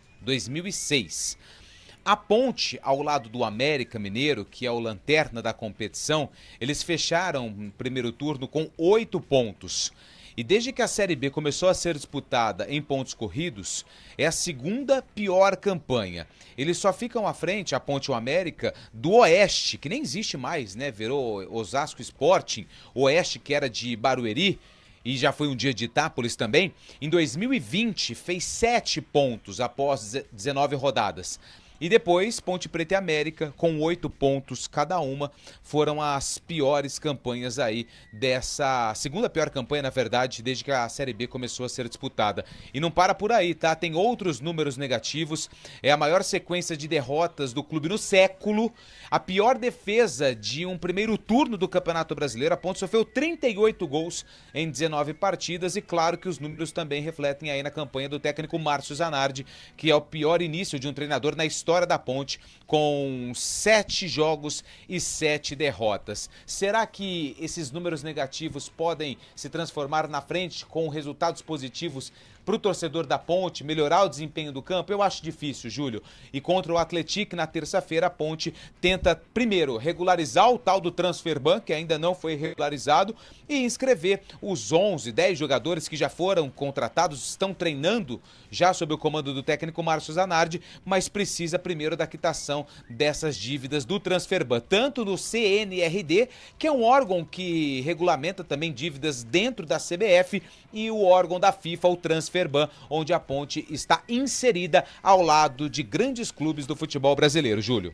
A Ponte, ao lado do América Mineiro, que é o lanterna da competição, eles fecharam o primeiro turno com 8 pontos. E desde que a Série B começou a ser disputada em pontos corridos, é a segunda pior campanha. Eles só ficam à frente, a Ponte e o América, do Oeste, que nem existe mais, né? Virou Osasco Sporting, Oeste, que era de Barueri, e já foi um dia de Itápolis também. Em 2020, fez 7 pontos após 19 rodadas. E depois, Ponte Preta e América, com 8 pontos cada uma, foram as piores campanhas aí dessa segunda pior campanha, na verdade, desde que a Série B começou a ser disputada. E não para por aí, tá? Tem outros números negativos. É a maior sequência de derrotas do clube no século. A pior defesa de um primeiro turno do Campeonato Brasileiro. A Ponte sofreu 38 gols em 19 partidas. E claro que os números também refletem aí na campanha do técnico Márcio Zanardi, que é o pior início de um treinador na história da Ponte, com 7 jogos e 7 derrotas. Será que esses números negativos podem se transformar na frente com resultados positivos para o torcedor da Ponte, melhorar o desempenho do campo? Eu acho difícil, Júlio. E contra o Atlético, na terça-feira, a Ponte tenta, primeiro, regularizar o tal do transfer ban, que ainda não foi regularizado, e inscrever os 10 jogadores que já foram contratados, estão treinando já sob o comando do técnico Márcio Zanardi, mas precisa primeiro da quitação dessas dívidas do transfer ban, tanto no CNRD, que é um órgão que regulamenta também dívidas dentro da CBF, e o órgão da FIFA, o transfer ban, onde a Ponte está inserida ao lado de grandes clubes do futebol brasileiro. Júlio.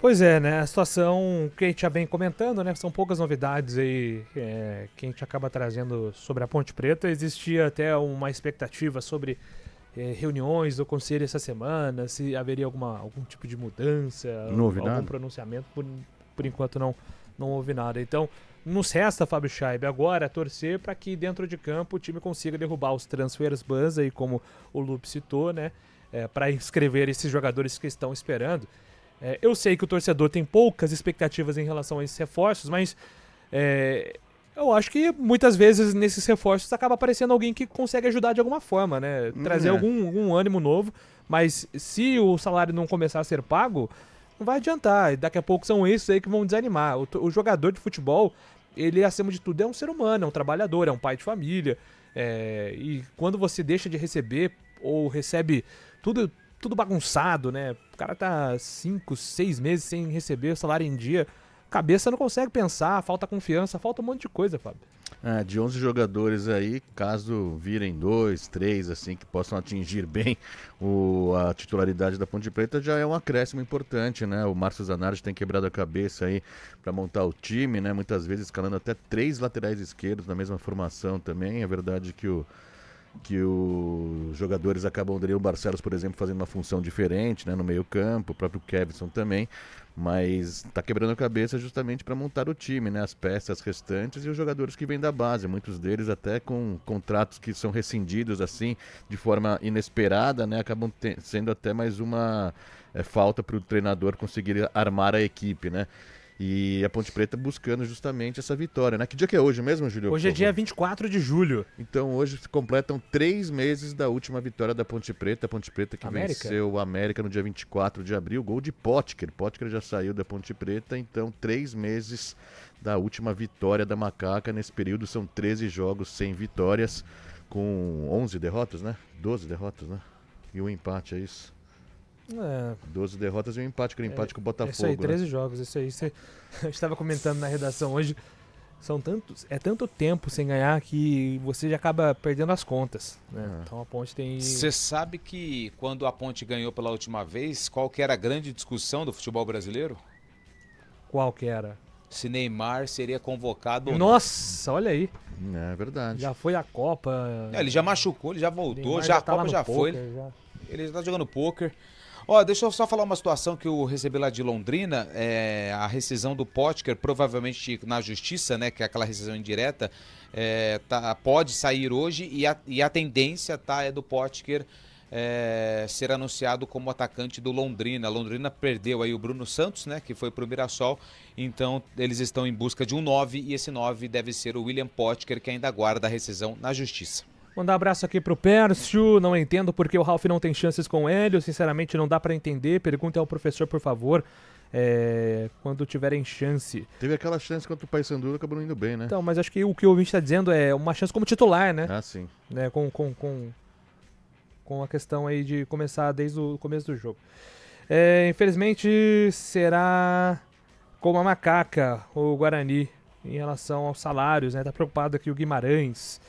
Pois é, né? A situação que a gente já vem comentando, né? São poucas novidades aí que a gente acaba trazendo sobre a Ponte Preta. Existia até uma expectativa sobre reuniões do conselho essa semana, se haveria algum tipo de mudança, algum pronunciamento. Por enquanto não houve nada. Então, nos resta, Fábio Scheibe, agora torcer para que dentro de campo o time consiga derrubar os transfers bans, aí, como o Lupe citou, né? Para inscrever esses jogadores que estão esperando. Eu sei que o torcedor tem poucas expectativas em relação a esses reforços, mas eu acho que muitas vezes nesses reforços acaba aparecendo alguém que consegue ajudar de alguma forma, né? Trazer algum ânimo novo, mas se o salário não começar a ser pago, não vai adiantar. Daqui a pouco são esses aí que vão desanimar. O jogador de futebol, ele acima de tudo é um ser humano, é um trabalhador, é um pai de família. E quando você deixa de receber ou recebe tudo bagunçado, né? O cara tá 5, 6 meses sem receber o salário em dia. A cabeça não consegue pensar, falta confiança, falta um monte de coisa, Fábio. De 11 jogadores aí, caso virem 2, 3, assim, que possam atingir bem a titularidade da Ponte Preta, já é um acréscimo importante, né? O Márcio Zanardi tem quebrado a cabeça aí para montar o time, né? Muitas vezes escalando até 3 laterais esquerdos na mesma formação também. É verdade que os jogadores acabam, Adriano Barcelos, por exemplo, fazendo uma função diferente, né, no meio campo, o próprio Kevson também, mas está quebrando a cabeça justamente para montar o time, né, as peças restantes e os jogadores que vêm da base, muitos deles até com contratos que são rescindidos assim, de forma inesperada, né, acabam sendo até mais uma falta para o treinador conseguir armar a equipe, né. E a Ponte Preta buscando justamente essa vitória, né? Que dia que é hoje mesmo, Júlio? Hoje é dia 24 de julho. Então hoje se completam 3 meses da última vitória da Ponte Preta. A Ponte Preta que venceu o América no dia 24 de abril. Gol de Potker. Potker já saiu da Ponte Preta. Então 3 meses da última vitória da Macaca. Nesse período são 13 jogos sem vitórias, com 11 derrotas, né? 12 derrotas, né? E um empate, é isso? 12 derrotas e um empate, com o Botafogo. Isso aí, 13 jogos. Isso aí, a gente estava comentando na redação hoje. É tanto tempo sem ganhar que você já acaba perdendo as contas, né? Então a Ponte tem... Você sabe que quando a Ponte ganhou pela última vez, qual que era a grande discussão do futebol brasileiro? Qual que era? Se Neymar seria convocado ou Nossa, olha aí. É verdade. Já foi a Copa. Ele já machucou, ele já voltou, Neymar já a tá Copa lá no já foi. poker, já. Ele já tá jogando pôquer. Ó, deixa eu só falar uma situação que eu recebi lá de Londrina, a rescisão do Potker, provavelmente na justiça, né, que é aquela rescisão indireta, pode sair hoje e a tendência é do Potker ser anunciado como atacante do Londrina. A Londrina perdeu aí o Bruno Santos, né, que foi pro Mirassol, então eles estão em busca de um 9 e esse 9 deve ser o William Potker, que ainda aguarda a rescisão na justiça. Mandar um abraço aqui pro Pércio, não entendo porque o Ralf não tem chances com o Hélio, sinceramente não dá pra entender, pergunta ao professor, por favor, quando tiverem chance. Teve aquela chance contra o Paysandu, acabou não indo bem, né? Então, mas acho que o que o ouvinte tá dizendo é uma chance como titular, né? Ah, sim. Né? Com a questão aí de começar desde o começo do jogo. Infelizmente, será como a macaca o Guarani em relação aos salários, né? Tá preocupado aqui o Guimarães.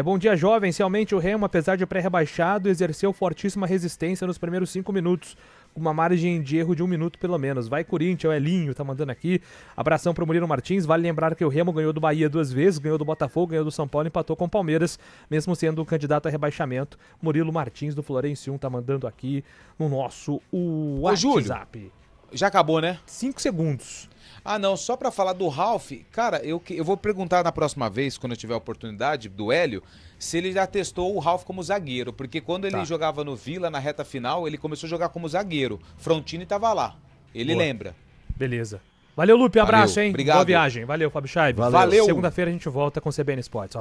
Bom dia, jovens. Realmente o Remo, apesar de pré-rebaixado, exerceu fortíssima resistência nos primeiros 5 minutos, com uma margem de erro de 1 minuto pelo menos. Vai Corinthians, o Elinho tá mandando aqui. Abração pro Murilo Martins. Vale lembrar que o Remo ganhou do Bahia 2 vezes, ganhou do Botafogo, ganhou do São Paulo e empatou com o Palmeiras, mesmo sendo um candidato a rebaixamento. Murilo Martins do Florencio 1 tá mandando aqui no nosso WhatsApp. Júlio, já acabou, né? 5 segundos. Ah, não, só pra falar do Ralf, cara, eu vou perguntar na próxima vez, quando eu tiver a oportunidade, do Hélio, se ele já testou o Ralf como zagueiro, porque quando ele jogava no Vila, na reta final, ele começou a jogar como zagueiro. Frontini tava lá, ele lembra. Beleza. Valeu, Lupe, abraço, hein? Obrigado. Boa viagem. Valeu, Fábio Chaib. Valeu. Segunda-feira a gente volta com o CBN Esportes.